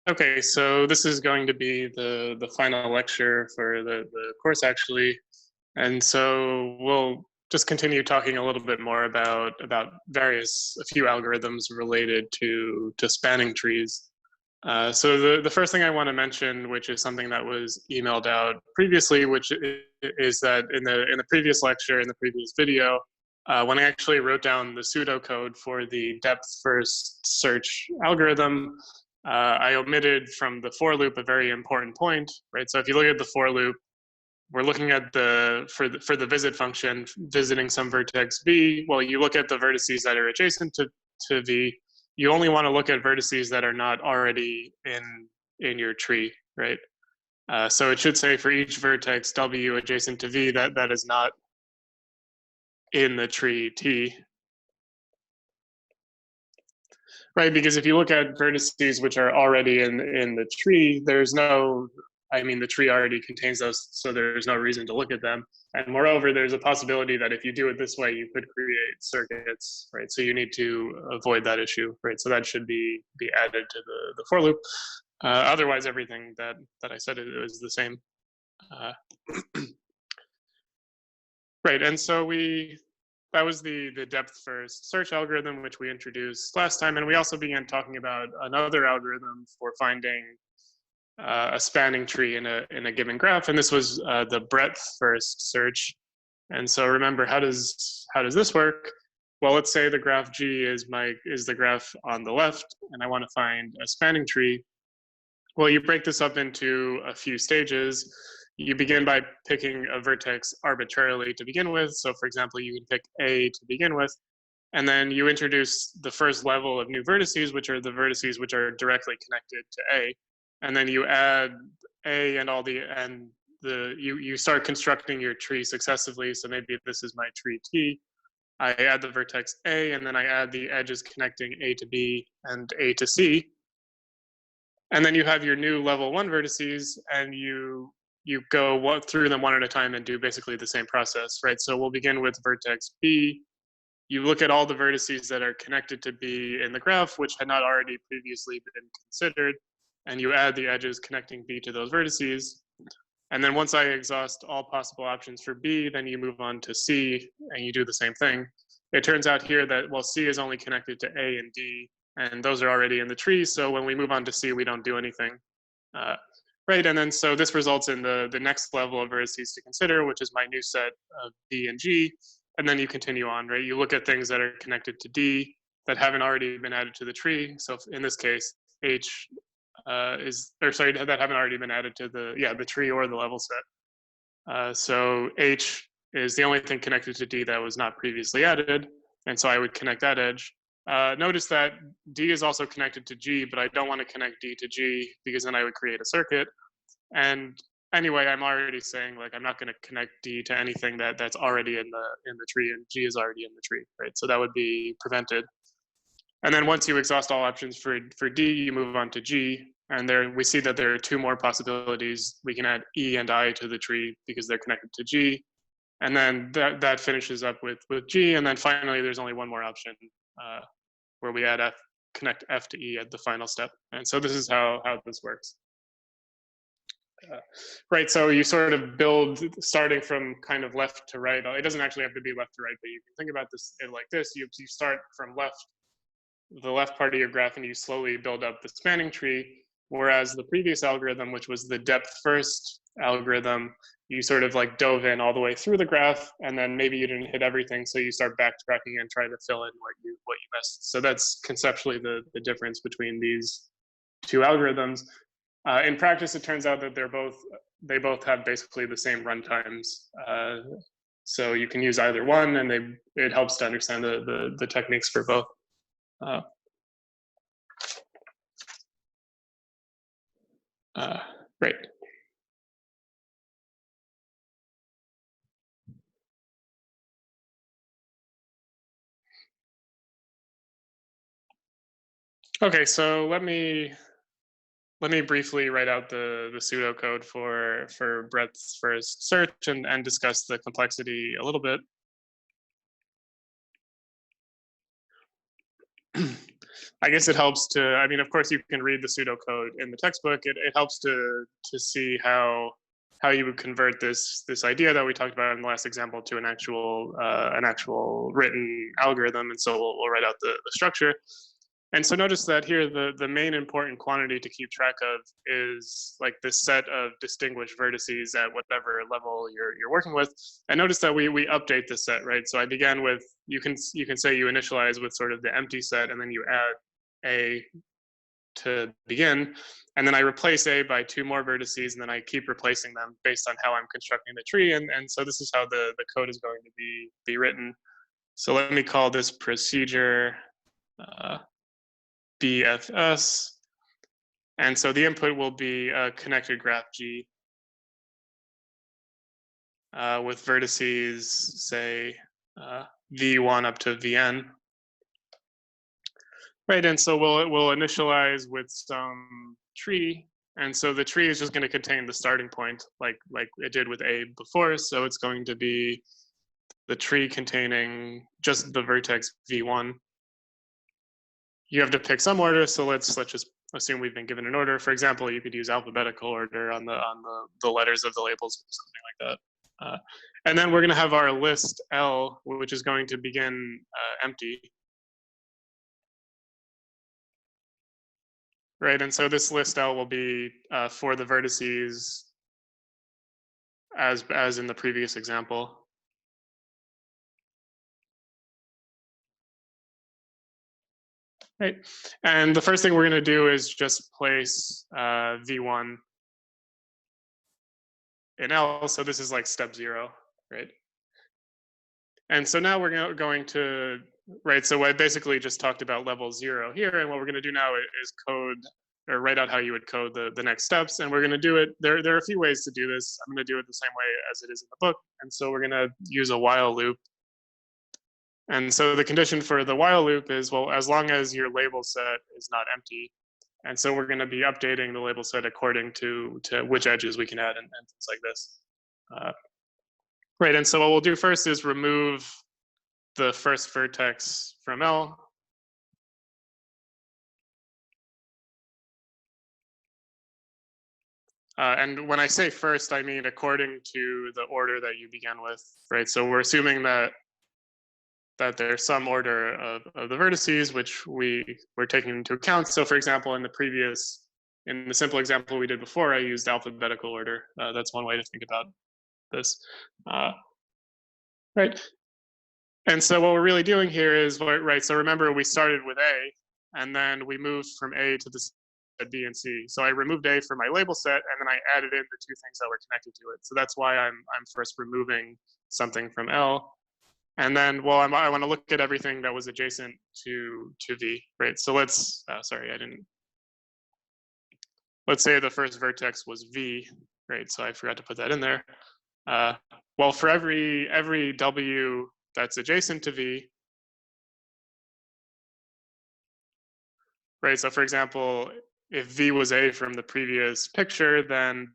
Okay, so this is going to be the final lecture for the course, actually. And so we'll just continue talking a little bit more about a few algorithms related to spanning trees. So the first thing I want to mention, which is something that was emailed out previously, which is that in the previous lecture, in the previous video, when I actually wrote down the pseudocode for the depth first search algorithm, I omitted from the for loop a very important point, right? So if you look at the for loop, we're looking at for the visit function, visiting some vertex v. Well, you look at the vertices that are adjacent to v. You only want to look at vertices that are not already in your tree, right? So it should say for each vertex w adjacent to v that is not in the tree t. Right, because if you look at vertices which are already in the tree, there's no, I mean, the tree already contains those, so there's no reason to look at them. And moreover, there's a possibility that if you do it this way, you could create circuits, right? So you need to avoid that issue, right? So that should be added to the for loop. Otherwise, everything that I said is the same. Right, and so that was the depth first search algorithm, which we introduced last time. And we also began talking about another algorithm for finding a spanning tree in a given graph. And this was the breadth first search. And so remember, how does this work? Well, let's say the graph G is the graph on the left, and I want to find a spanning tree. Well, you break this up into a few stages. You begin by picking a vertex arbitrarily to begin with. So for example, you can pick A to begin with, and then you introduce the first level of new vertices, which are the vertices which are directly connected to A. And then you add A and you start constructing your tree successively. So maybe this is my tree T. I add the vertex A, and then I add the edges connecting A to B and A to C. And then you have your new level 1 vertices, and you go through them one at a time and do basically the same process, right? So we'll begin with vertex B. You look at all the vertices that are connected to B in the graph, which had not already previously been considered, and you add the edges connecting B to those vertices. And then once I exhaust all possible options for B, then you move on to C, and you do the same thing. It turns out here that, well, C is only connected to A and D, and those are already in the tree, so when we move on to C, we don't do anything. Right, and then so this results in the next level of vertices to consider, which is my new set of B and G, and then you continue on, right? You look at things that are connected to D that haven't already been added to the tree. So in this case, H that haven't already been added to the tree or the level set. So H is the only thing connected to D that was not previously added, and so I would connect that edge. Notice that D is also connected to G, but I don't want to connect D to G because then I would create a circuit. And anyway, I'm already saying like I'm not going to connect D to anything that's already in the tree, and G is already in the tree, right? So that would be prevented. And then once you exhaust all options for D, you move on to G, and there we see that there are two more possibilities. We can add E and I to the tree because they're connected to G, and then that finishes up with G, and then finally there's only one more option where we add connect F to E at the final step. And so this is how this works. Right, so you sort of build starting from kind of left to right. It doesn't actually have to be left to right, but you can think about this like this. You start from the left part of your graph, and you slowly build up the spanning tree. Whereas the previous algorithm, which was the depth first algorithm, you sort of like dove in all the way through the graph, and then maybe you didn't hit everything, so you start backtracking and trying to fill in what you missed. So that's conceptually the difference between these two algorithms. In practice, it turns out that they both have basically the same runtimes. So you can use either one, and it helps to understand the techniques for both. Right. Okay, so let me briefly write out the pseudocode for breadth first search and discuss the complexity a little bit. I guess it helps to, I mean, of course you can read the pseudocode in the textbook. It helps to see how you would convert this idea that we talked about in the last example to an actual written algorithm. And so we'll write out the structure. And so notice that here, the main important quantity to keep track of is like this set of distinguished vertices at whatever level you're working with. And notice that we update this set, right? So I began with, you can say you initialize with sort of the empty set, and then you add A to begin. And then I replace A by 2 more vertices, and then I keep replacing them based on how I'm constructing the tree. And so this is how the code is going to be written. So let me call this procedure BFS. And so the input will be a connected graph G with vertices, say, V1 up to Vn. Right, and so we'll initialize with some tree. And so the tree is just going to contain the starting point like it did with A before. So it's going to be the tree containing just the vertex V1. You have to pick some order, so let's just assume we've been given an order. For example, you could use alphabetical order on the letters of the labels, or something like that. And then we're going to have our list L, which is going to begin empty. Right, and so this list L will be for the vertices as in the previous example. Right, and the first thing we're going to do is just place V1 in L. So this is like step 0, right? And so now we're going to, right, so I basically just talked about level 0 here, and what we're going to do now is code or write out how you would code the next steps. And we're going to do it, there are a few ways to do this. I'm going to do it the same way as it is in the book. And so we're going to use a while loop. And so the condition for the while loop is, well, as long as your label set is not empty. And so we're going to be updating the label set according to which edges we can add and things like this. Right, and so what we'll do first is remove the first vertex from L. And when I say first, I mean according to the order that you began with, right? So we're assuming that there's some order of the vertices which we're taking into account. So for example, in the simple example we did before, I used alphabetical order. That's one way to think about this, right? And so what we're really doing here is, right, so remember we started with A, and then we moved from A to the B and C. So I removed A from my label set, and then I added in the 2 things that were connected to it. So that's why I'm first removing something from L. And then, well, I want to look at everything that was adjacent to V, right? So let's, sorry, let's say the first vertex was V, right? So I forgot to put that in there. Well, for every W that's adjacent to V, right? So for example, if V was A from the previous picture, then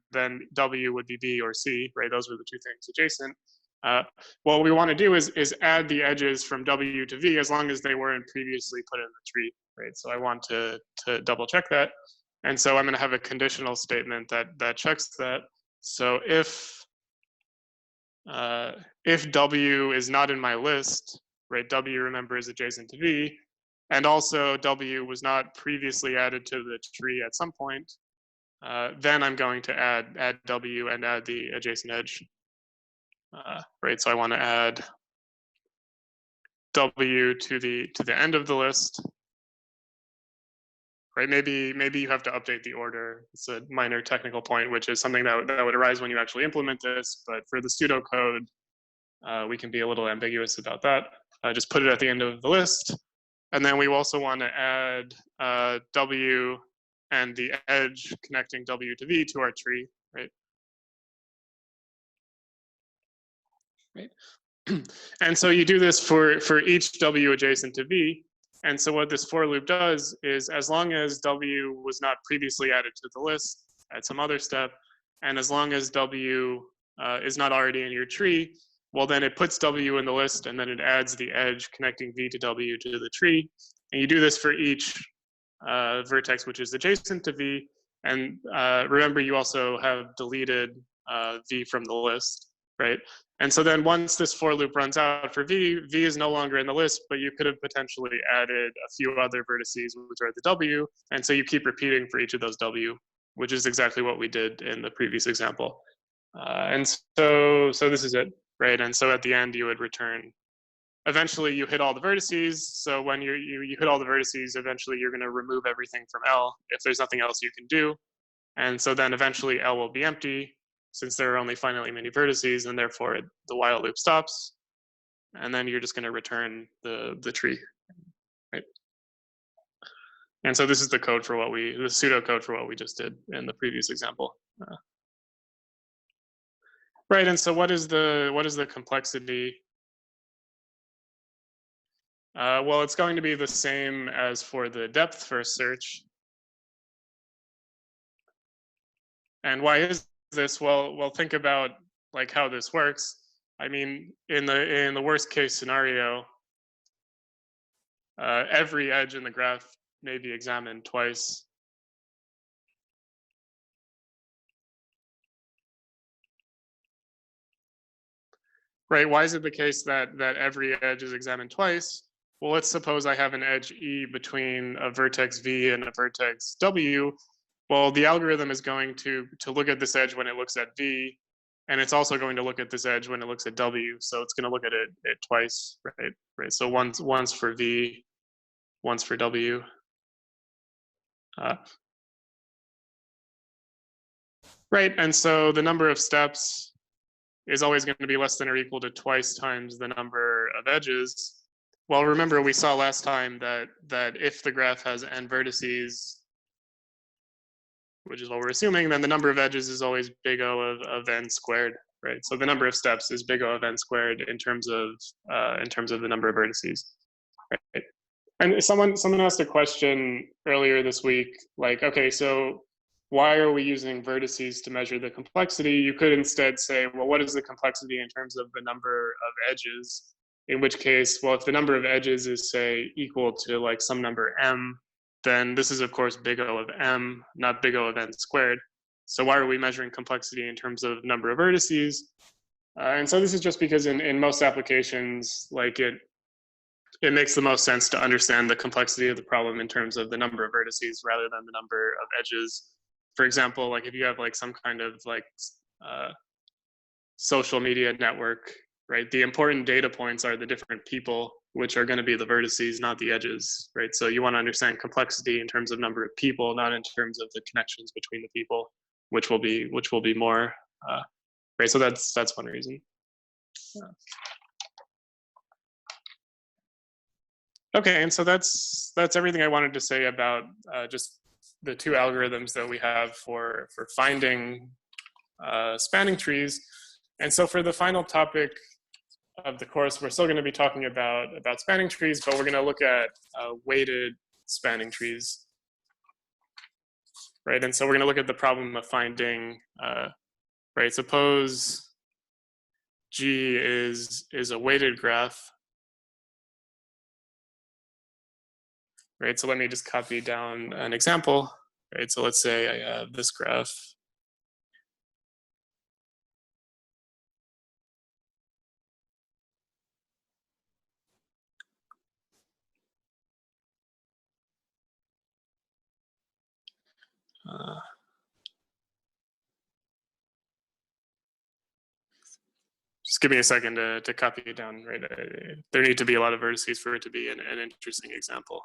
W would be B or C, right? Those were the 2 things adjacent. What we want to do is add the edges from W to V as long as they weren't previously put in the tree, right? So I want to double check that. And so I'm going to have a conditional statement that checks that. So if W is not in my list, right? W, remember, is adjacent to V, and also W was not previously added to the tree at some point, then I'm going to add W and add the adjacent edge. Right, so I want to add W to the end of the list. Right, maybe you have to update the order. It's a minor technical point, which is something that would arise when you actually implement this. But for the pseudocode, we can be a little ambiguous about that. Just put it at the end of the list. And then we also want to add W and the edge connecting W to V to our tree, right? Right. And so you do this for each W adjacent to V. And so what this for loop does is, as long as W was not previously added to the list at some other step, and as long as W is not already in your tree, well, then it puts W in the list, and then it adds the edge connecting V to W to the tree. And you do this for each vertex which is adjacent to V. And remember, you also have deleted V from the list, right? And so then once this for loop runs out for V, V is no longer in the list, but you could have potentially added a few other vertices, which are the W. And so you keep repeating for each of those W, which is exactly what we did in the previous example. And so this is it, right? And so at the end, you would return. Eventually, you hit all the vertices. So when you hit all the vertices, eventually you're going to remove everything from L if there's nothing else you can do. And so then eventually L will be empty since there are only finitely many vertices, and therefore the while loop stops. And then you're just going to return the tree, right? And so this is the code for the pseudocode for what we just did in the previous example. Right, and so what is the complexity? Well, it's going to be the same as for the depth first search. And why is this? Well, think about like how this works. I mean, in the worst case scenario, every edge in the graph may be examined twice. Right, why is it the case that every edge is examined twice? Well, let's suppose I have an edge E between a vertex V and a vertex W. Well, the algorithm is going to look at this edge when it looks at V, and it's also going to look at this edge when it looks at W. So it's going to look at it twice, right? Right. So once for V, once for W. Right, and so the number of steps is always going to be less than or equal to twice times the number of edges. Well, remember we saw last time that if the graph has n vertices, which is what we're assuming, then the number of edges is always big O of n squared, right? So the number of steps is big O of n squared in terms of the number of vertices, right? And someone asked a question earlier this week, like, okay, so why are we using vertices to measure the complexity? You could instead say, well, what is the complexity in terms of the number of edges? In which case, well, if the number of edges is, say, equal to like some number m, then this is, of course, big O of m, not big O of n squared. So why are we measuring complexity in terms of number of vertices? And so this is just because in most applications, like it makes the most sense to understand the complexity of the problem in terms of the number of vertices rather than the number of edges. For example, like if you have like some kind of like social media network, right? The important data points are the different people, which are going to be the vertices, not the edges, right? So you want to understand complexity in terms of number of people, not in terms of the connections between the people, which will be more, right? So that's one reason. Okay, and so that's everything I wanted to say about just the two algorithms that we have for finding spanning trees. And so for the final topic of the course, we're still going to be talking about spanning trees, but we're going to look at weighted spanning trees, right? And so we're going to look at the problem of finding, right? Suppose G is a weighted graph. Right, so let me just copy down an example. Right, so let's say I have this graph. Just give me a second to copy it down. Right, there need to be a lot of vertices for it to be an interesting example.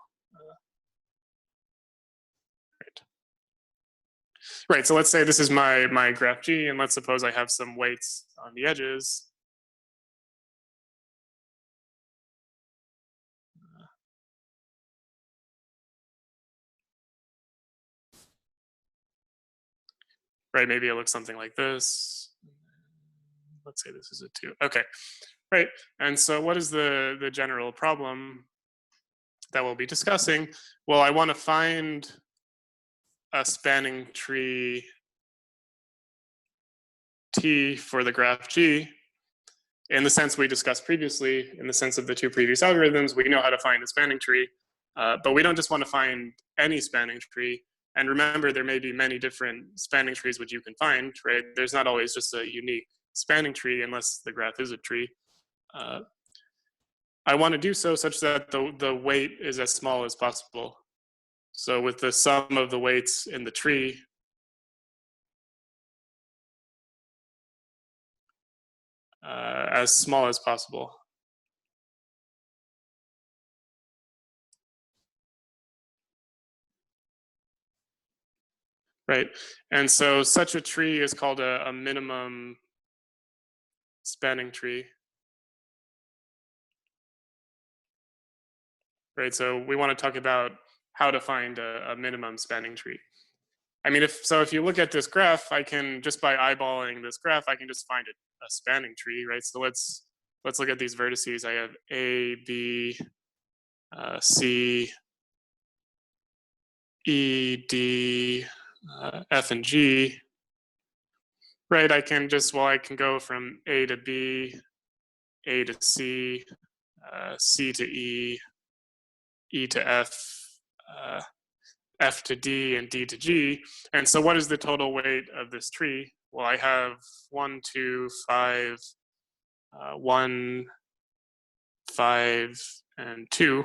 Right, so let's say this is my graph G, and let's suppose I have some weights on the edges. Right, maybe it looks something like this. Let's say this is a 2. Okay, right, and so what is the general problem that we'll be discussing? Well, I want to find a spanning tree T for the graph G in the sense we discussed previously. In the sense of the two previous algorithms, we know how to find a spanning tree. But we don't just want to find any spanning tree. And remember, there may be many different spanning trees which you can find, right? There's not always just a unique spanning tree unless the graph is a tree. I want to do so such that the weight is as small as possible. So with the sum of the weights in the tree, as small as possible. Right, and so such a tree is called a minimum spanning tree. Right, so we want to talk about how to find a minimum spanning tree. I mean, if you look at this graph, I can just by eyeballing this graph, I can just find a spanning tree, right? So let's look at these vertices. I have A, B, C, E, D, F, and G. Right, I can go from A to B, A to C, C to E, E to F, F to D, and D to G. And so what is the total weight of this tree? Well, I have 1, 2, 5, 1, 5, and 2.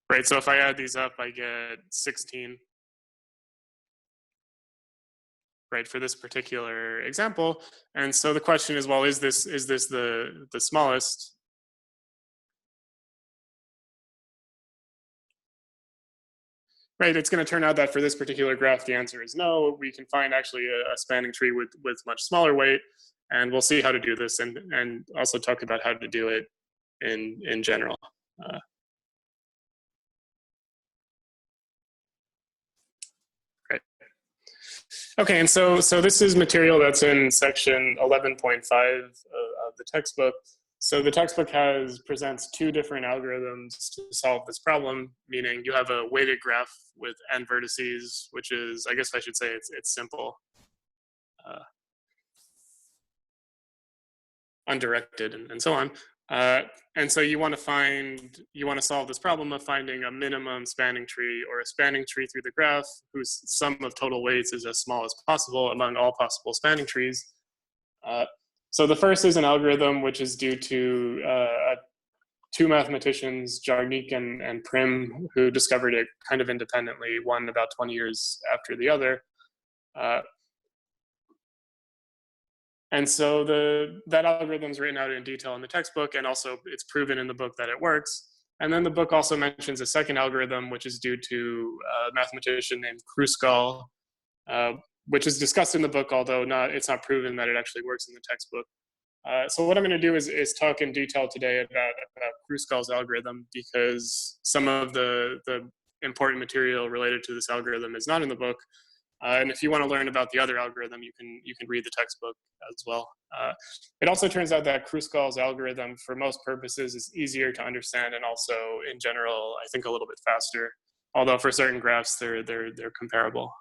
Right, so if I add these up, I get 16. Right, for this particular example. And so the question is, well, is this the smallest? Right, it's going to turn out that for this particular graph, the answer is no. We can find actually a spanning tree with much smaller weight, and we'll see how to do this, and also talk about how to do it in general. Right. Okay, and so this is material that's in section 11.5 of the textbook. So the textbook presents two different algorithms to solve this problem, meaning you have a weighted graph with n vertices, which is, I guess I should say it's simple, undirected, and so on. And so you want to solve this problem of finding a minimum spanning tree or a spanning tree through the graph whose sum of total weights is as small as possible among all possible spanning trees. So the first is an algorithm which is due to two mathematicians, Jarnik and Prim, who discovered it kind of independently, one about 20 years after the other. And so that algorithm is written out in detail in the textbook, and also it's proven in the book that it works. And then the book also mentions a second algorithm, which is due to a mathematician named Kruskal, which is discussed in the book, although it's not proven that it actually works in the textbook. So what I'm going to do is talk in detail today about Kruskal's algorithm, because some of the important material related to this algorithm is not in the book. And if you want to learn about the other algorithm, you can read the textbook as well. It also turns out that Kruskal's algorithm, for most purposes, is easier to understand, and also in general, I think a little bit faster. Although for certain graphs, they're comparable.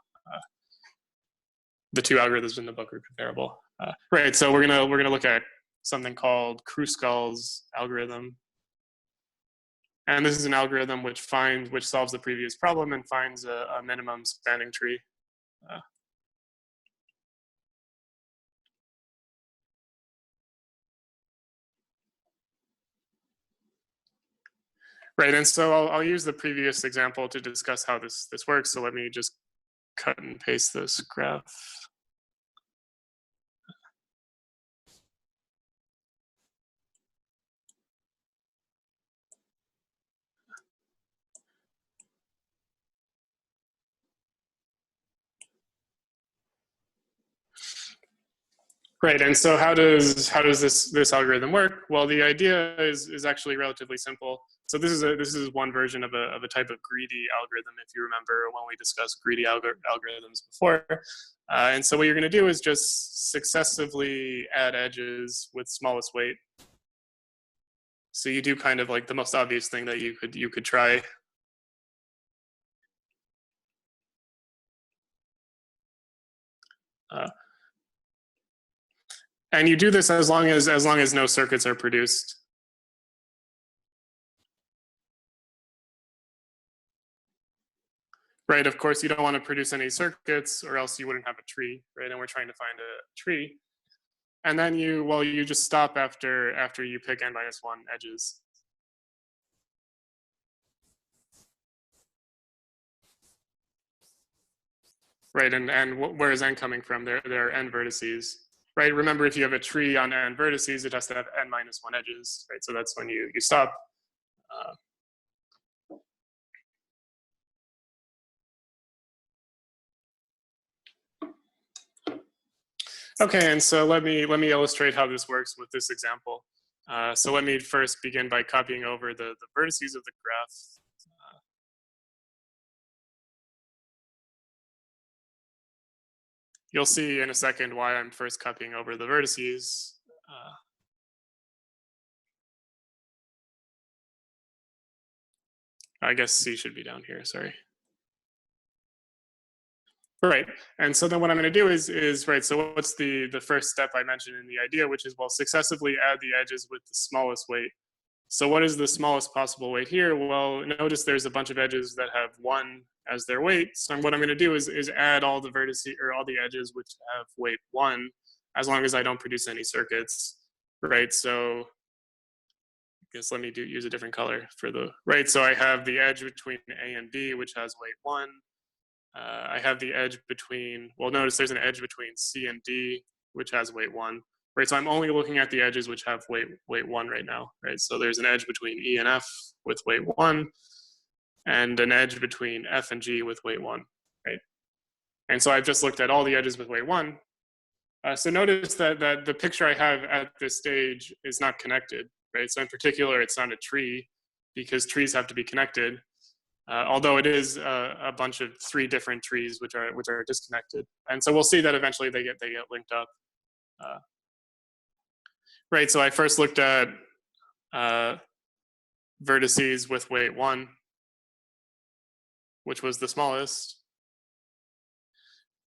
The two algorithms in the book are comparable. Right. So we're gonna look at something called Kruskal's algorithm. And this is an algorithm which solves the previous problem and finds a minimum spanning tree. Right, and so I'll use the previous example to discuss how this works. So let me just cut and paste this graph. Right, and so how does this algorithm work? Well, the idea is actually relatively simple. So this is one version of a type of greedy algorithm, if you remember when we discussed greedy algorithms before. And so what you're going to do is just successively add edges with smallest weight. So you do kind of like the most obvious thing that you could try. And you do this as long as no circuits are produced. right? Of course, you don't want to produce any circuits or else you wouldn't have a tree, right? And we're trying to find a tree. And then you just stop after you pick n minus 1 edges. Right, and where is n coming from? There are n vertices, right? Remember, if you have a tree on n vertices, it has to have n minus 1 edges, right? So that's when you stop. Okay, and so let me illustrate how this works with this example. So let me first begin by copying over the vertices of the graph. You'll see in a second why I'm first copying over the vertices. I guess C should be down here, sorry. Right, and so then what I'm gonna do is right, so what's the first step I mentioned in the idea, which is, well, successively add the edges with the smallest weight. So what is the smallest possible weight here? Well, notice there's a bunch of edges that have 1 as their weight. So what I'm gonna do is add all the vertices, or all the edges which have weight 1, as long as I don't produce any circuits, right? So I guess let me use a different color for the, right? So I have the edge between A and B, which has weight 1. I have the edge between, well, notice there's an edge between C and D, which has weight 1, right? So I'm only looking at the edges which have weight 1 right now, right? So there's an edge between E and F with weight 1, and an edge between F and G with weight 1, right? And so I've just looked at all the edges with weight 1. So notice that the picture I have at this stage is not connected, right? So in particular, it's not a tree, because trees have to be connected. Although it is a bunch of 3 different trees which are disconnected, and so we'll see that eventually they get linked up. Right. So I first looked at vertices with weight 1, which was the smallest.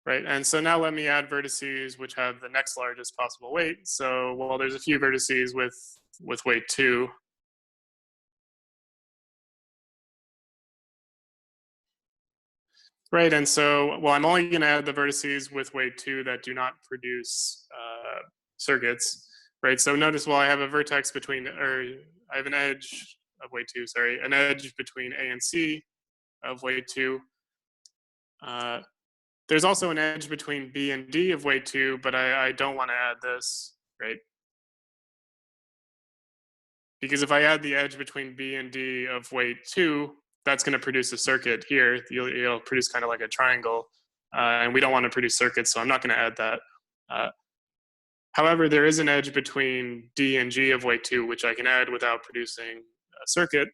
Right, and so now let me add vertices which have the next largest possible weight. So, well, there's a few vertices with weight 2. Right, and so, well, I'm only going to add the vertices with weight 2 that do not produce circuits, right? So notice, well, I have a vertex between, or I have an edge of weight 2, sorry, an edge between A and C of weight 2. There's also an edge between B and D of weight 2, but I don't want to add this, right? Because if I add the edge between B and D of weight 2, that's going to produce a circuit here. It'll produce kind of like a triangle, and we don't want to produce circuits, so I'm not going to add that. However, there is an edge between D and G of weight 2, which I can add without producing a circuit.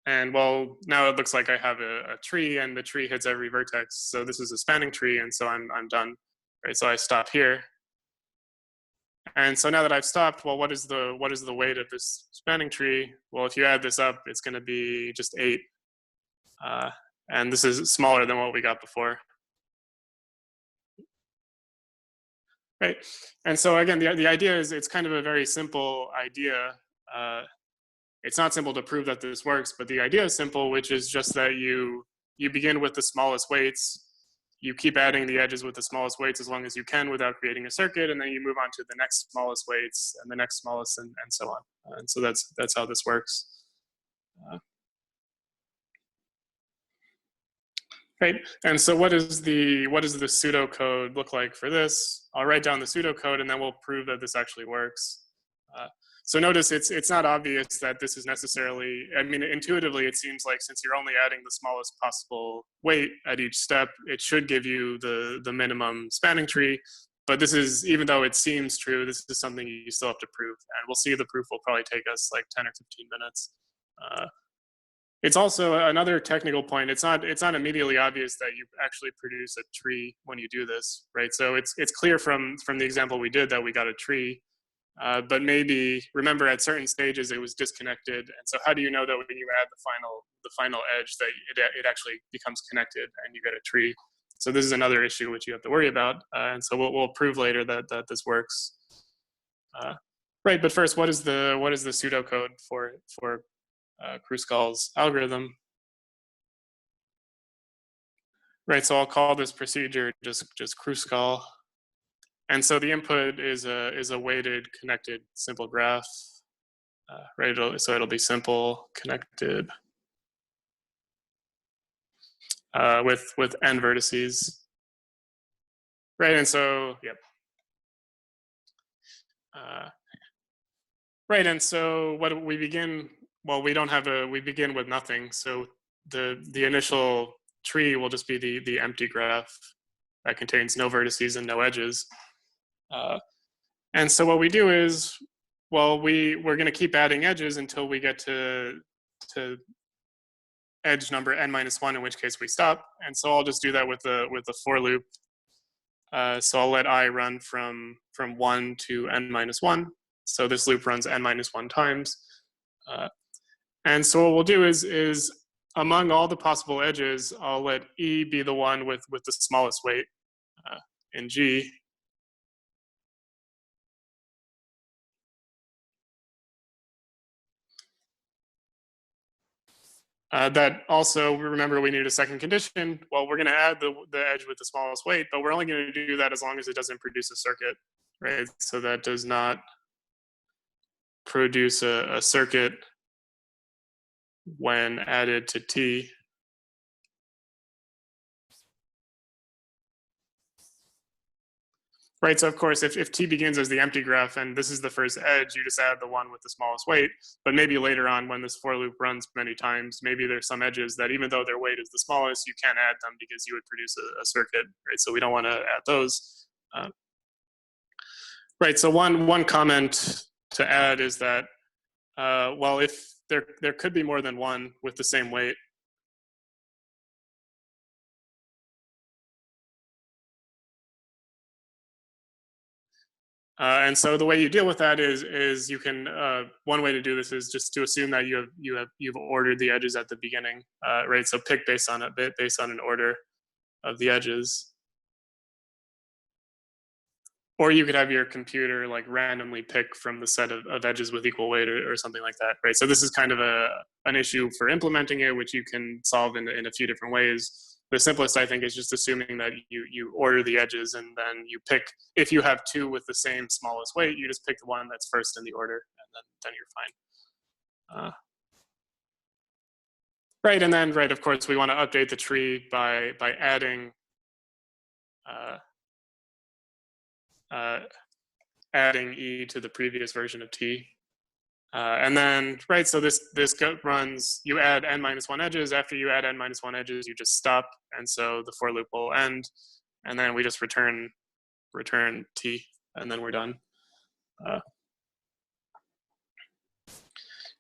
And well, now it looks like I have a tree, and the tree hits every vertex. So this is a spanning tree, and so I'm done. Right, so I stop here. And so now that I've stopped, well, what is the weight of this spanning tree? Well, if you add this up, it's going to be just 8. And this is smaller than what we got before. Right. And so again, the idea is, it's kind of a very simple idea. It's not simple to prove that this works, but the idea is simple, which is just that you begin with the smallest weights. You keep adding the edges with the smallest weights as long as you can without creating a circuit, and then you move on to the next smallest weights and the next smallest, and so on. And so that's how this works. Right. And so what does the pseudocode look like for this? I'll write down the pseudocode, and then we'll prove that this actually works. So notice it's not obvious that this is necessarily, I mean, intuitively it seems like, since you're only adding the smallest possible weight at each step, it should give you the minimum spanning tree. But this is, even though it seems true, this is something you still have to prove. And we'll see the proof will probably take us like 10 or 15 minutes. It's also another technical point. It's not immediately obvious that you actually produce a tree when you do this, right? So it's clear from the example we did that we got a tree, but maybe, remember, at certain stages it was disconnected. And so how do you know that when you add the final edge that it actually becomes connected and you get a tree? So this is another issue which you have to worry about. And so we'll prove later that this works. Right, but first, what is the pseudocode for Kruskal's algorithm? Right, so I'll call this procedure just Kruskal. And so the input is a weighted connected simple graph. Right, so it'll be simple connected with n vertices. Right, and so yep. Right, and so what we begin, well, we begin with nothing. So the initial tree will just be the empty graph that contains no vertices and no edges. And so what we do is, well, we're going to keep adding edges until we get to edge number n minus 1, in which case we stop. And so I'll just do that with the for loop. So I'll let I run from 1 to n minus 1. So this loop runs n minus 1 times. And so what we'll do is among all the possible edges, I'll let E be the one with the smallest weight in G. That also, remember, we need a second condition. Well, we're going to add the edge with the smallest weight, but we're only going to do that as long as it doesn't produce a circuit, right? So that does not produce a circuit when added to T. Right, so of course, if T begins as the empty graph and this is the first edge, you just add the one with the smallest weight. But maybe later on, when this for loop runs many times, maybe there's some edges that even though their weight is the smallest, you can't add them because you would produce a circuit, right? So we don't want to add those. Right, so one comment to add is that, well, if there could be more than one with the same weight. And so the way you deal with that is you can one way to do this is just to assume that you've ordered the edges at the beginning, right? So pick based on an order of the edges, or you could have your computer like randomly pick from the set of edges with equal weight or something like that, right? So this is kind of an issue for implementing it, which you can solve in a few different ways. The simplest, I think, is just assuming that you order the edges and then you pick, if you have two with the same smallest weight, you just pick the one that's first in the order and then you're fine. Right, and then, right, of course, we want to update the tree by adding adding E to the previous version of T. And then, right, so this runs, you add n minus 1 edges. After you add n minus 1 edges, you just stop. And so the for loop will end. And then we just return T, and then we're done.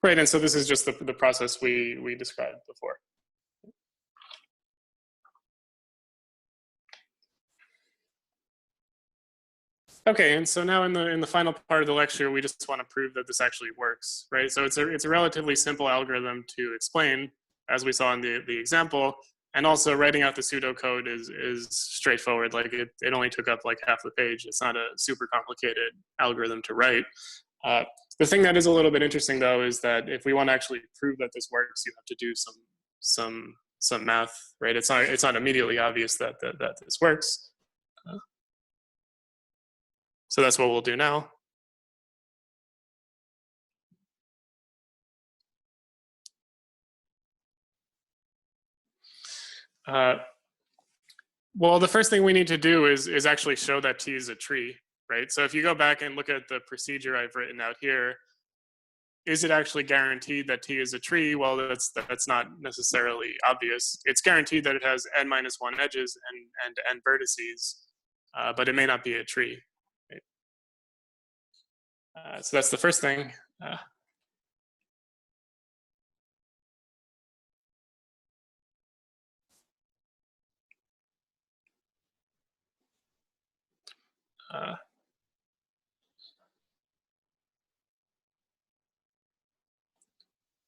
Right, and so this is just the process we described before. Okay, and so now in the final part of the lecture, we just want to prove that this actually works, right? So it's a relatively simple algorithm to explain, as we saw in the example, and also writing out the pseudocode is straightforward. Like it only took up like half the page. It's not a super complicated algorithm to write. The thing that is a little bit interesting though is that if we want to actually prove that this works, you have to do some math, right? It's not immediately obvious that this works. So that's what we'll do now. Well, the first thing we need to do is actually show that T is a tree, right? So if you go back and look at the procedure I've written out here, is it actually guaranteed that T is a tree? Well, that's not necessarily obvious. It's guaranteed that it has n minus 1 edges and n vertices, but it may not be a tree. Right? So that's the first thing.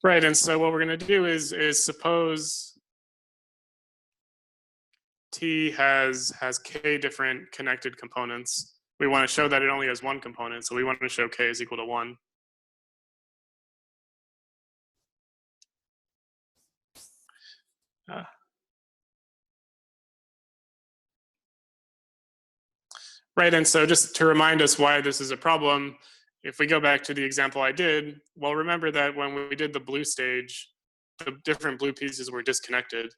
Right, and so what we're going to do is suppose T has k different connected components. We want to show that it only has one component, so we want to show k is equal to 1. Right, and so just to remind us why this is a problem, if we go back to the example I did, well, remember that when we did the blue stage, the different blue pieces were disconnected.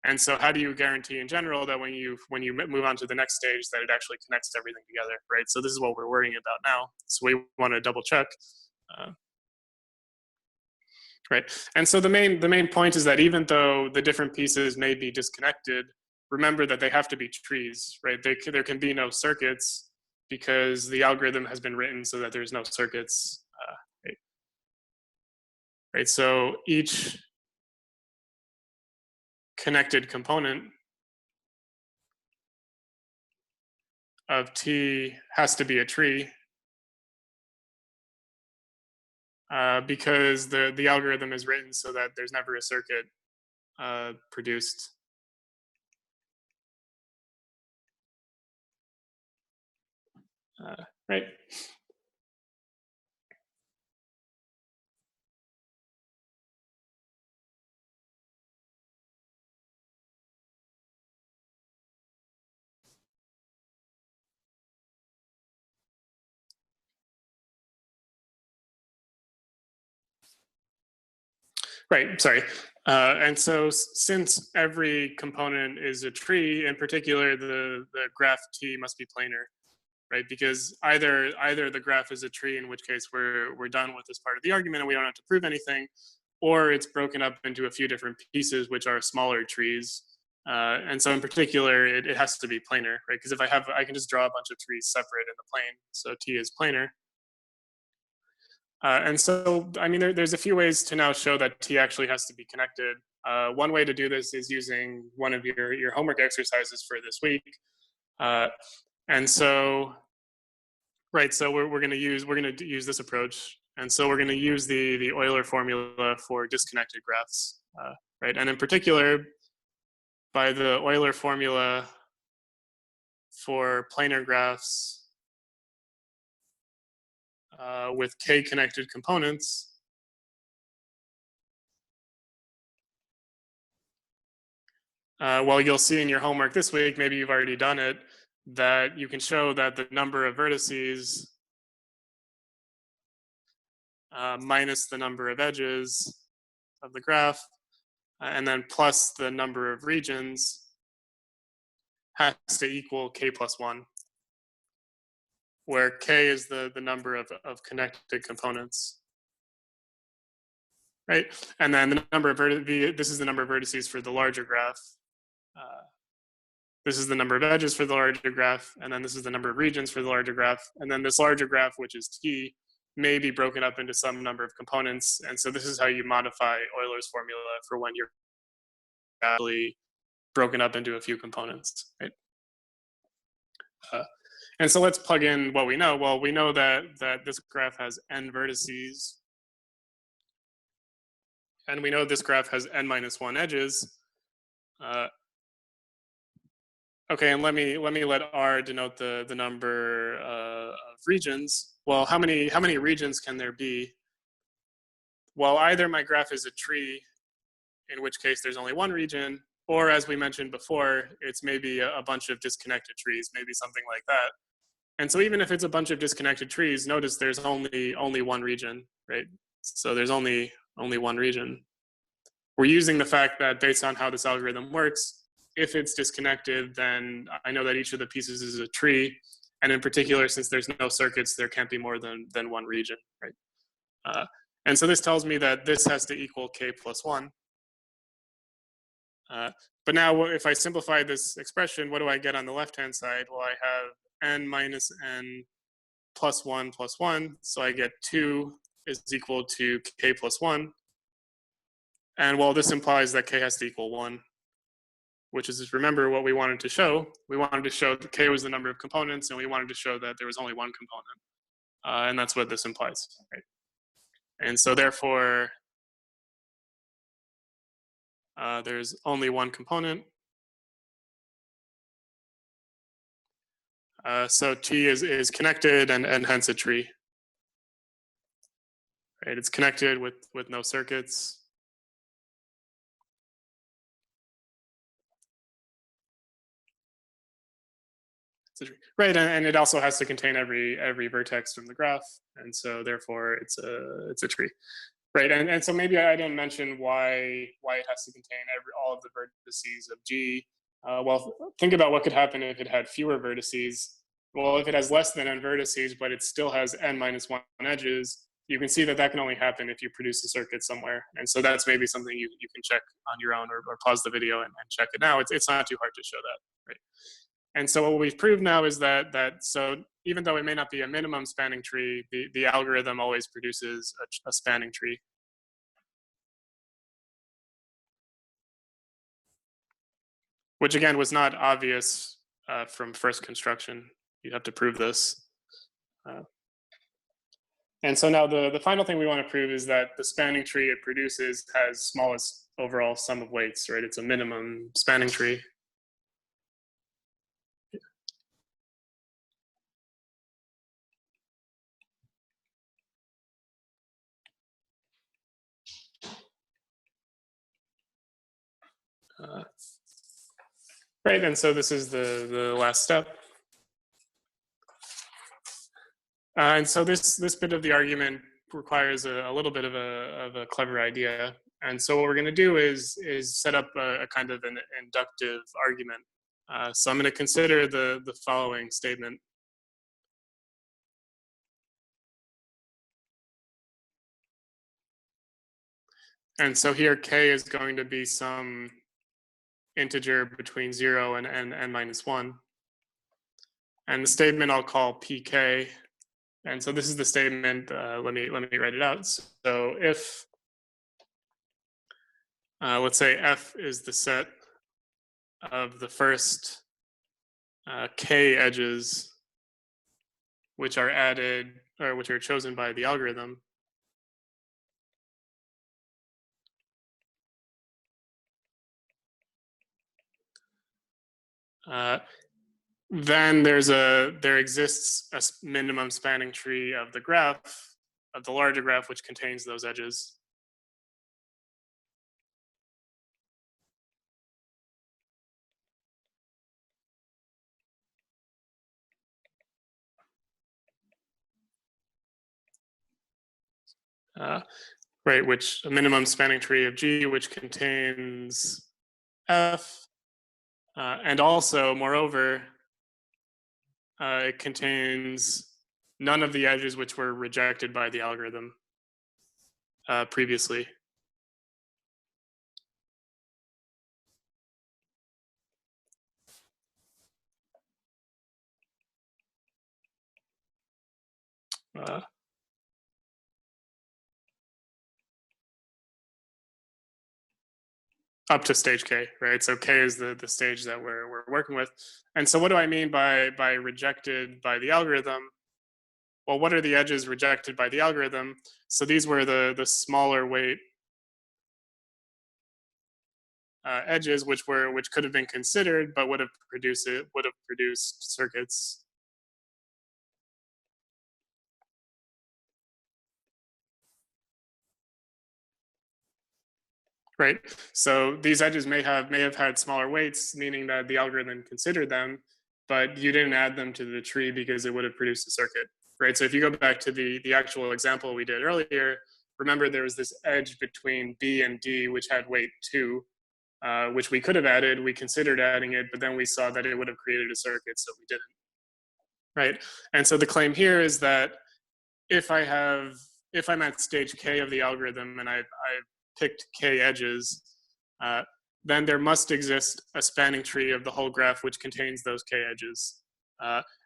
And so how do you guarantee in general that when you move on to the next stage that it actually connects everything together, right? So this is what we're worrying about now. So we want to double check. Right, and so the main point is that even though the different pieces may be disconnected, remember that they have to be trees, right? There can be no circuits because the algorithm has been written so that there's no circuits, right? Right, so each connected component of T has to be a tree because the algorithm is written so that there's never a circuit produced. Right. Right, sorry. And so since every component is a tree, in particular, the graph T must be planar, right? Because either the graph is a tree, in which case we're done with this part of the argument and we don't have to prove anything, or it's broken up into a few different pieces, which are smaller trees. And so in particular, it has to be planar, right? Because if I can just draw a bunch of trees separate in the plane, so T is planar. And so, I mean, there's a few ways to now show that T actually has to be connected. One way to do this is using one of your homework exercises for this week. And so, right, so we're going to use this approach. And so we're going to use the Euler formula for disconnected graphs, right? And in particular, by the Euler formula for planar graphs with K connected components, well, you'll see in your homework this week, maybe you've already done it, that you can show that the number of vertices minus the number of edges of the graph, and then plus the number of regions has to equal K plus 1, where K is the number of connected components. Right, and then the number of this is the number of vertices for the larger graph. This is the number of edges for the larger graph, and then this is the number of regions for the larger graph, and then this larger graph, which is T, may be broken up into some number of components, and so this is how you modify Euler's formula for when you're actually broken up into a few components, right? And so let's plug in what we know. Well, we know that this graph has n vertices, and we know this graph has n minus 1 edges. Okay, and let me let R denote the number of regions. Well, how many regions can there be? Well, either my graph is a tree, in which case there's only one region, or as we mentioned before, it's maybe a bunch of disconnected trees, maybe something like that. And so even if it's a bunch of disconnected trees, notice there's only one region, right? So there's only one region. We're using the fact that based on how this algorithm works, if it's disconnected, then I know that each of the pieces is a tree. And in particular, since there's no circuits, there can't be more than one region, right? And so this tells me that this has to equal K plus 1. But now if I simplify this expression, what do I get on the left-hand side? Well, I have n minus n plus 1 plus 1. So I get 2 is equal to K plus 1. And well, this implies that K has to equal 1, which is, remember what we wanted to show. We wanted to show that K was the number of components, and we wanted to show that there was only one component. And that's what this implies, right? And so therefore, there's only one component. So T is connected and hence a tree. Right? It's connected with no circuits. Right, and it also has to contain every vertex from the graph, and so therefore it's a tree. Right, and so maybe I didn't mention why it has to contain all of the vertices of G. Well, think about what could happen if it had fewer vertices. Well, if it has less than n vertices, but it still has n minus one edges, you can see that that can only happen if you produce a circuit somewhere. And so that's maybe something you can check on your own, or pause the video and check it now. It's not too hard to show that, right? And so what we've proved now is that so even though it may not be a minimum spanning tree, the algorithm always produces a spanning tree. Which again was not obvious from first construction. You have to prove this. Uh, and so now the final thing we want to prove is that the spanning tree it produces has smallest overall sum of weights, right? It's a minimum spanning tree. Right, and so this is the last step. And so this bit of the argument requires a little bit of a clever idea. And so what we're going to do is set up a kind of an inductive argument. So I'm going to consider the following statement. And so here k is going to be some integer between 0 and n minus 1. And the statement I'll call pk. And so this is the statement. Let me write it out. So if let's say f is the set of the first k edges which are added or which are chosen by the algorithm, then there exists a minimum spanning tree of the graph, of the larger graph, which contains those edges. Right, which a minimum spanning tree of G, which contains F, and also, moreover, it contains none of the edges which were rejected by the algorithm previously. Up to stage K, right? So K is the stage that we're working with. And so what do I mean by rejected by the algorithm? Well, what are the edges rejected by the algorithm? So these were the smaller weight edges, which could have been considered, but would have produced circuits. Right. So these edges may have had smaller weights, meaning that the algorithm considered them, but you didn't add them to the tree because it would have produced a circuit. Right. So if you go back to the actual example we did earlier, remember there was this edge between B and D which had weight 2, which we could have added. We considered adding it, but then we saw that it would have created a circuit, so we didn't. Right. And so the claim here is that if I'm at stage K of the algorithm and I've picked K edges, then there must exist a spanning tree of the whole graph which contains those K edges,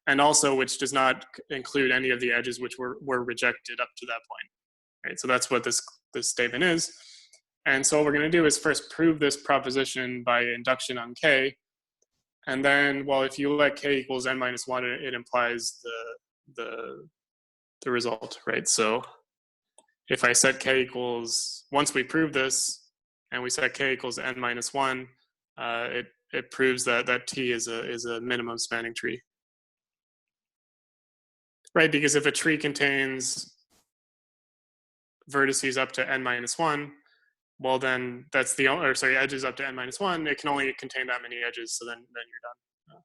and also which does not include any of the edges which were rejected up to that point. Right, so that's what this statement is. And so what we're going to do is first prove this proposition by induction on K, and then, well, if you let K equals n minus 1, it implies the result, right? So if I set K equals, once we prove this, and we set K equals n minus 1, it proves that T is a minimum spanning tree. Right, because if a tree contains vertices up to n minus 1, well then that's edges up to n minus 1, it can only contain that many edges, so then you're done.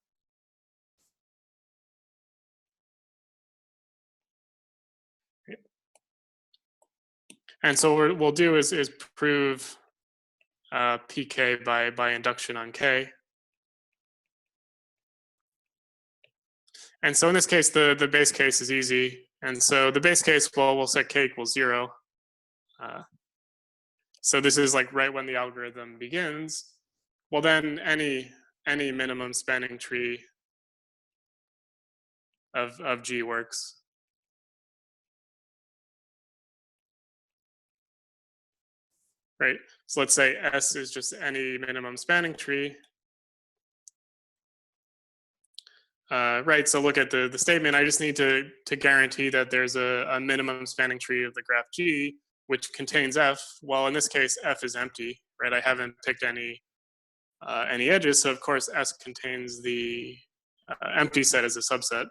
And so what we'll do is prove pk by induction on k. And so in this case, the base case is easy. And so the base case, well, we'll set k equals 0. So this is like right when the algorithm begins. Well, then any minimum spanning tree of G works. Right? So let's say S is just any minimum spanning tree. Right, so look at the statement. I just need to guarantee that there's a minimum spanning tree of the graph G, which contains F. Well, in this case, F is empty, right? I haven't picked any edges, so of course S contains the empty set as a subset.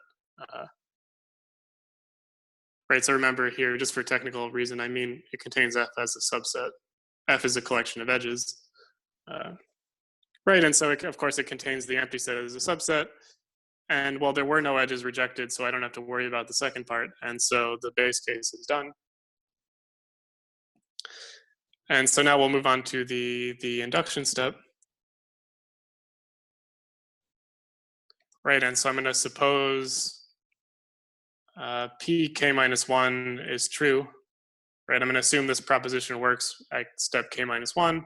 Right, so remember here, just for technical reason, I mean it contains F as a subset. F is a collection of edges. Right, and so of course it contains the empty set as a subset. And well, there were no edges rejected, so I don't have to worry about the second part. And so the base case is done. And so now we'll move on to the induction step. Right, and so I'm going to suppose pk minus 1 is true. Right, I'm going to assume this proposition works at step k minus 1.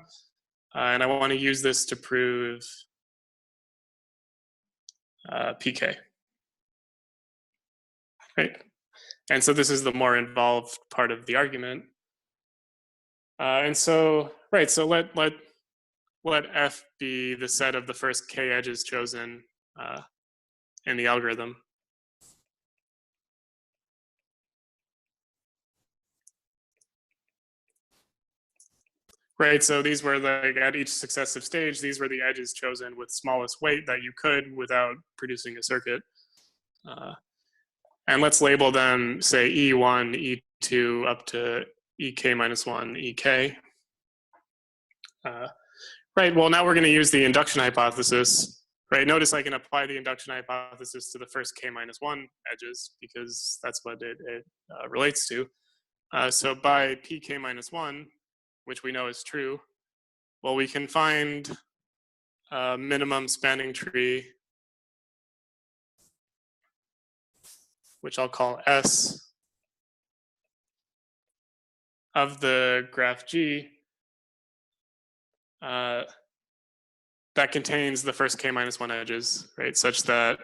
And I want to use this to prove pk. Right, and so this is the more involved part of the argument. And so, right, so let F be the set of the first k edges chosen in the algorithm. Right, so these were like at each successive stage, these were the edges chosen with smallest weight that you could without producing a circuit. And let's label them, say, E1, E2, up to EK minus 1, EK. Right, well, now we're going to use the induction hypothesis. Right, notice I can apply the induction hypothesis to the first k minus 1 edges because that's what it relates to. So by pk minus 1, which we know is true, well, we can find a minimum spanning tree, which I'll call S, of the graph G that contains the first k minus 1 edges, right, such that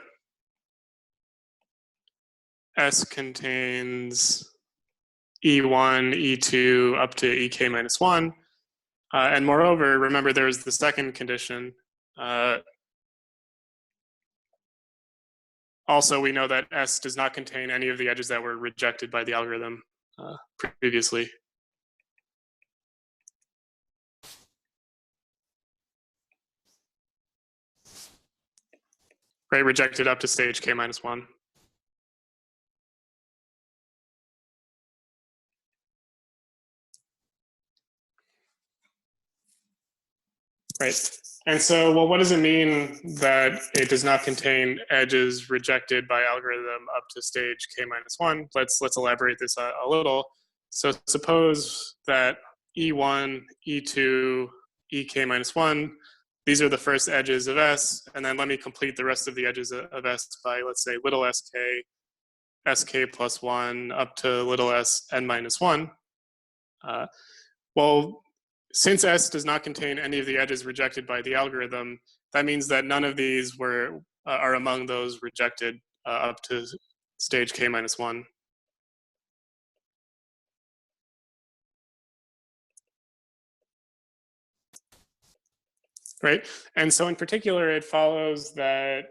S contains E1, E2, up to EK minus 1. And moreover, remember there's the second condition. Also, we know that S does not contain any of the edges that were rejected by the algorithm previously. Right, rejected up to stage k minus 1. Right, and so, well, what does it mean that it does not contain edges rejected by algorithm up to stage k minus 1? Let's elaborate this a little. So suppose that E1, E2, EK minus 1, these are the first edges of S, and then let me complete the rest of the edges of S by, let's say, little sk, sk plus 1, up to little s n minus 1. Well, since S does not contain any of the edges rejected by the algorithm, that means that none of these are among those rejected up to stage k minus 1. Right, and so in particular, it follows that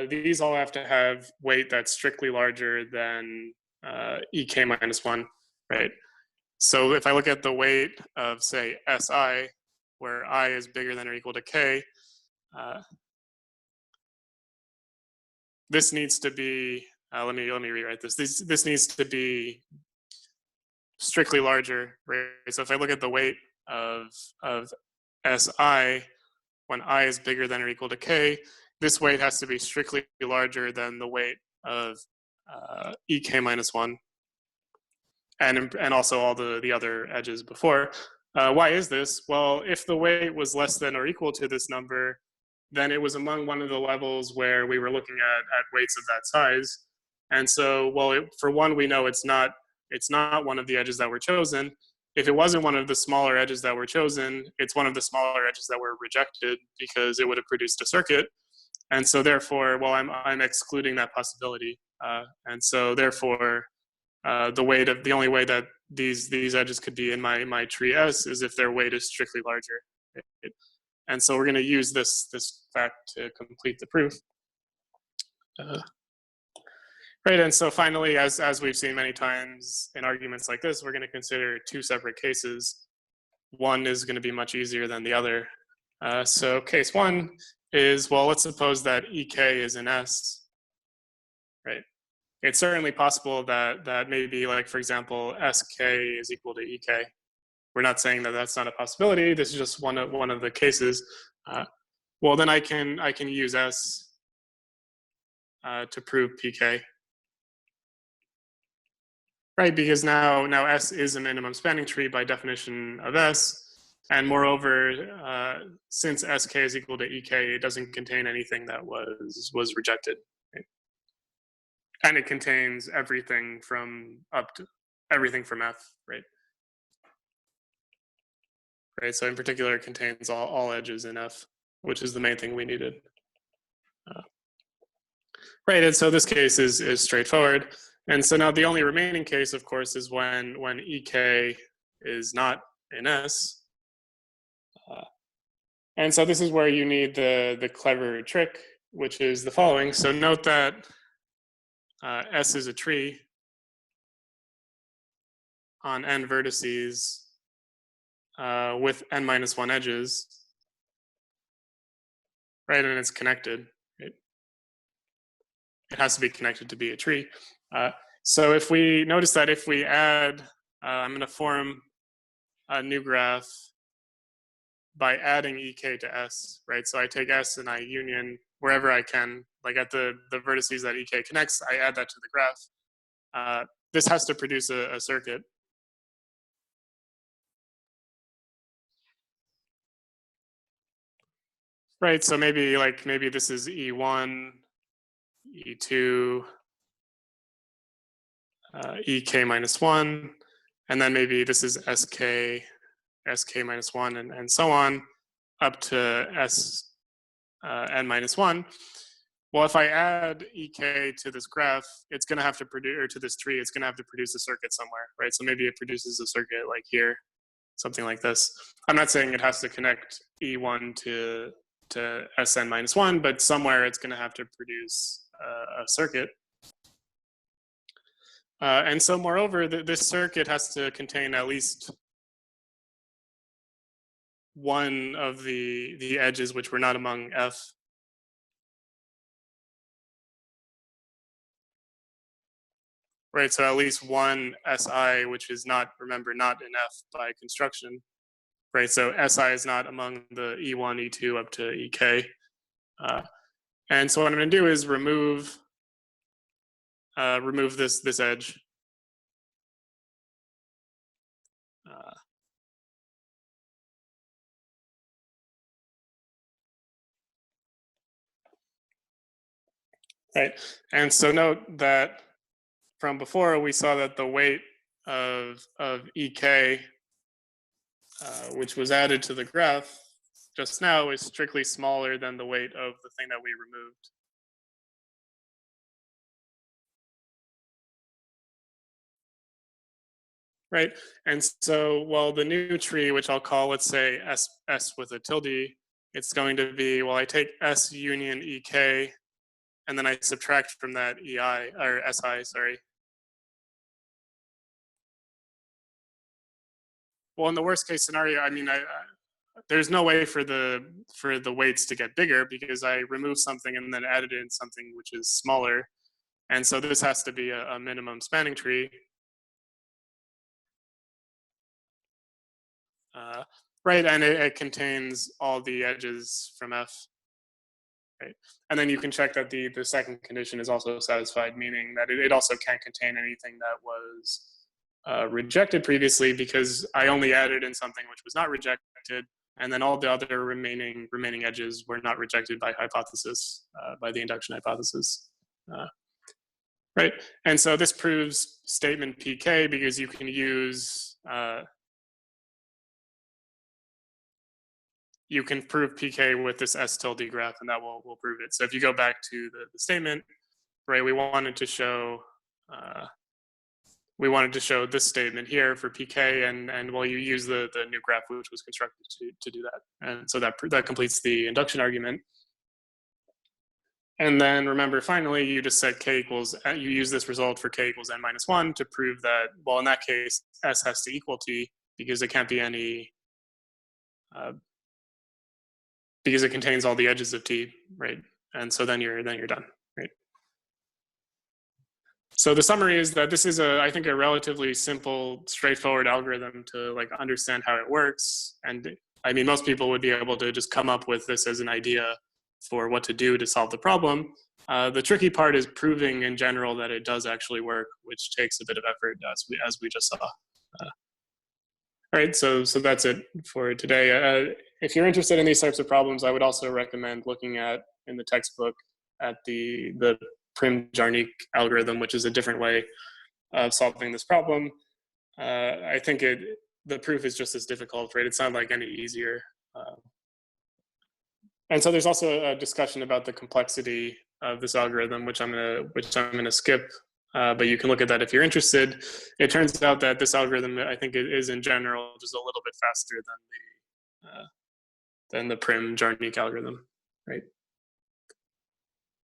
these all have to have weight that's strictly larger than EK minus 1, right? So if I look at the weight of, say, SI, where I is bigger than or equal to K, this needs to be, let me rewrite this. This needs to be strictly larger, right? So if I look at the weight of SI, when I is bigger than or equal to K, this weight has to be strictly larger than the weight of EK minus 1. and also all the other edges before. Why is this? Well, if the weight was less than or equal to this number, then it was among one of the levels where we were looking at weights of that size. And so, well, for one, we know it's not one of the edges that were chosen. If it wasn't one of the smaller edges that were chosen, it's one of the smaller edges that were rejected because it would have produced a circuit. And so therefore, well, I'm excluding that possibility. And so therefore, the only way that these edges could be in my tree S is if their weight is strictly larger. And so we're going to use this fact to complete the proof. Right, and so finally, as we've seen many times in arguments like this, we're going to consider two separate cases. One is going to be much easier than the other. So case one is, well, let's suppose that EK is in S, right? It's certainly possible that maybe, like, for example, SK is equal to EK. We're not saying that that's not a possibility. This is just one of the cases. Well, then I can use S to prove PK. Right, because now S is a minimum spanning tree by definition of S, and moreover, since SK is equal to EK, it doesn't contain anything that was rejected, right? And it contains everything from F, right? Right. So in particular, it contains all edges in F, which is the main thing we needed. Right, and so this case is straightforward. And so now the only remaining case, of course, is when EK is not in S. And so this is where you need the clever trick, which is the following. So note that S is a tree on n vertices with n minus 1 edges, right? And it's connected. Right? It has to be connected to be a tree. So if we notice that if we add, I'm going to form a new graph by adding EK to S, right? So I take S and I union wherever I can, like at the vertices that EK connects, I add that to the graph. This has to produce a circuit. Right, so maybe this is E1, E2, EK minus 1, and then maybe this is SK minus 1, and so on, up to n minus 1. Well, if I add EK to this graph, it's going to have to produce, or to this tree, it's going to have to produce a circuit somewhere, right? So maybe it produces a circuit like here, something like this. I'm not saying it has to connect E1 to Sn minus 1, but somewhere it's going to have to produce a circuit. And so moreover, this circuit has to contain at least one of the edges which were not among F. Right, so at least one SI, which is not, remember, not in F by construction. Right, so SI is not among the E1, E2 up to EK. And so what I'm going to do is remove this edge. Right, and so note that from before we saw that the weight of EK, which was added to the graph just now, is strictly smaller than the weight of the thing that we removed. Right, and so, well, the new tree, which I'll call, let's say, S with a tilde, it's going to be, well, I take S union EK, and then I subtract from that EI, or SI, sorry. Well, in the worst case scenario, I mean, there's no way for the weights to get bigger because I remove something and then added in something which is smaller. And so this has to be a minimum spanning tree. Right, and it contains all the edges from F. Right, and then you can check that the second condition is also satisfied, meaning that it also can't contain anything that was rejected previously because I only added in something which was not rejected, and then all the other remaining edges were not rejected by hypothesis, by the induction hypothesis. Right, and so this proves statement PK because you can use you can prove PK with this S tilde graph, and that will prove it. So if you go back to the statement, right, we wanted to show this statement here for PK, and well, you use the new graph which was constructed to do that, and so that completes the induction argument. And then remember, finally, you just set k equals, you use this result for k equals n-1 to prove that, well, in that case, S has to equal T because it can't be any, because it contains all the edges of T, right? And so then you're done, right? So the summary is that this is I think a relatively simple, straightforward algorithm to like understand how it works. And I mean, most people would be able to just come up with this as an idea for what to do to solve the problem. The tricky part is proving in general that it does actually work, which takes a bit of effort, as we just saw. All right, so that's it for today. If you're interested in these types of problems, I would also recommend looking at, in the textbook, at the Prim-Jarnik algorithm, which is a different way of solving this problem. I think the proof is just as difficult, right? It's not like any easier. And so there's also a discussion about the complexity of this algorithm, which I'm gonna skip. But you can look at that if you're interested. It turns out that this algorithm, I think, is in general just a little bit faster than the Prim-Jarnik algorithm, right?